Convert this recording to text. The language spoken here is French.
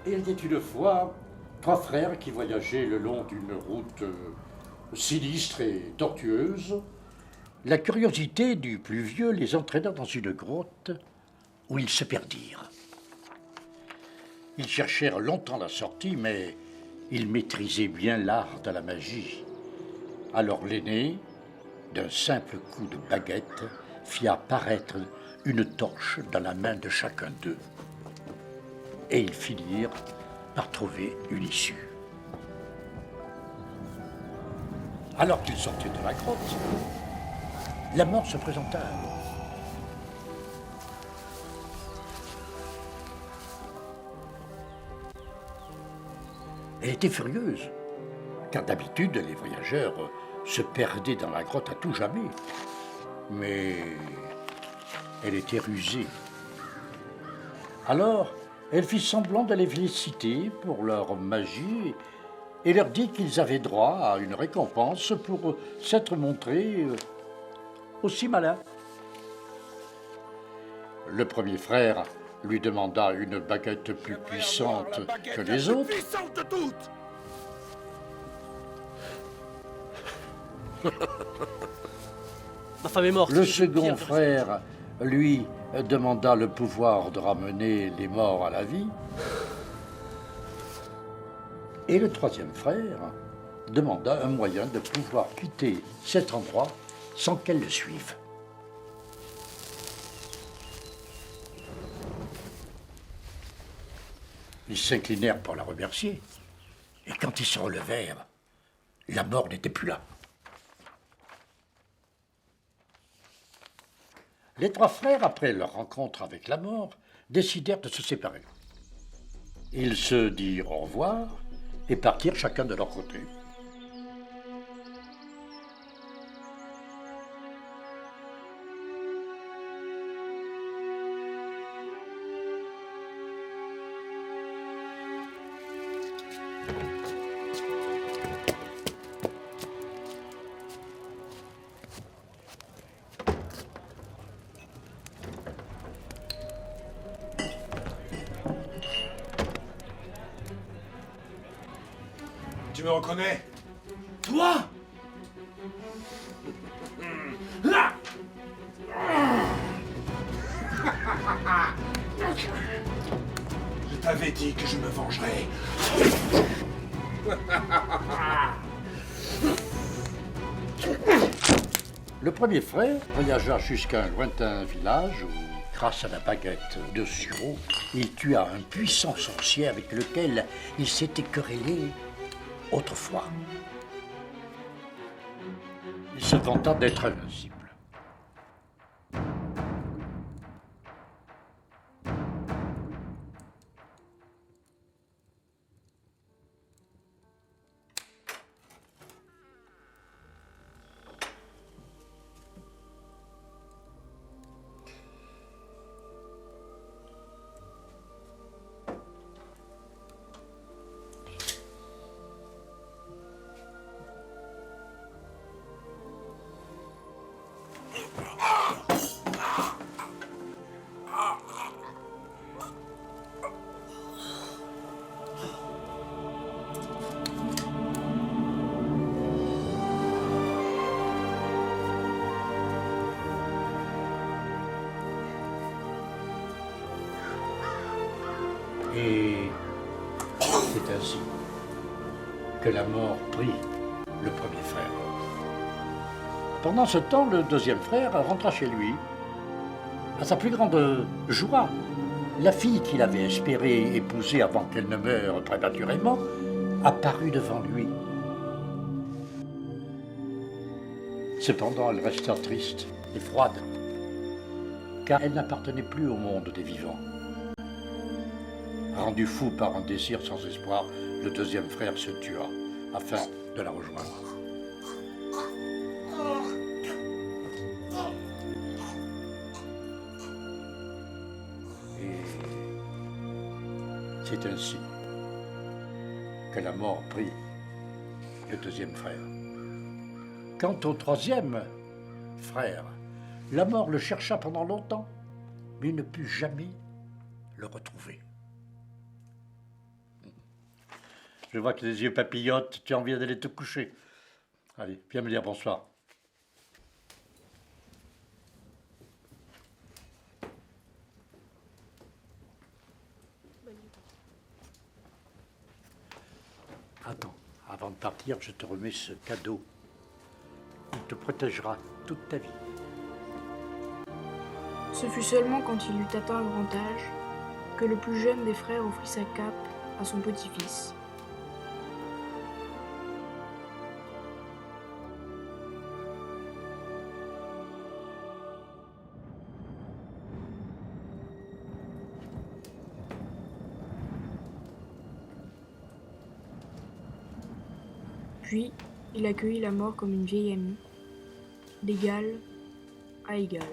Il était une fois 3 frères qui voyageaient le long d'une route sinistre et tortueuse. La curiosité du plus vieux les entraîna dans une grotte où ils se perdirent. Ils cherchèrent longtemps la sortie, mais ils maîtrisaient bien l'art de la magie. Alors l'aîné, d'un simple coup de baguette, fit apparaître une torche dans la main de chacun d'eux. Et ils finirent par trouver une issue. Alors qu'ils sortaient de la grotte, la mort se présenta à eux. Elle était furieuse, car d'habitude les voyageurs se perdaient dans la grotte à tout jamais. Mais elle était rusée. Alors, elle fit semblant de les féliciter pour leur magie et leur dit qu'ils avaient droit à une récompense pour s'être montrés aussi malins. Le premier frère lui demanda une baguette plus puissante que les autres. Puissante de toutes. Ma femme est morte. Le second frère, lui, demanda le pouvoir de ramener les morts à la vie. Et le troisième frère demanda un moyen de pouvoir quitter cet endroit sans qu'elle le suive. Ils s'inclinèrent pour la remercier. Et quand ils se relevèrent, la mort n'était plus là. Les 3 frères, après leur rencontre avec la mort, décidèrent de se séparer. Ils se dirent au revoir et partirent chacun de leur côté. Tu me reconnais? Toi? Là! Je t'avais dit que je me vengerais. Le premier frère voyagea jusqu'à un lointain village où, grâce à la baguette de Sureau, il tua un puissant sorcier avec lequel il s'était querellé autrefois. Il se vanta d'être invincible. Et c'est ainsi que la mort prit le premier frère. Pendant ce temps, le deuxième frère rentra chez lui. À sa plus grande joie, la fille qu'il avait espéré épouser avant qu'elle ne meure prématurément apparut devant lui. Cependant, elle resta triste et froide, car elle n'appartenait plus au monde des vivants. Rendu fou par un désir sans espoir, le deuxième frère se tua afin de la rejoindre. C'est ainsi que la mort prit le deuxième frère. Quant au troisième frère, la mort le chercha pendant longtemps, mais ne put jamais le retrouver. Je vois que les yeux papillotent, tu as envie d'aller te coucher. Allez, viens me dire bonsoir. Attends, avant de partir, je te remets ce cadeau. Il te protégera toute ta vie. Ce fut seulement quand il eut atteint le grand âge que le plus jeune des frères offrit sa cape à son petit-fils. Puis, il accueillit la mort comme une vieille amie, d'égal à égal.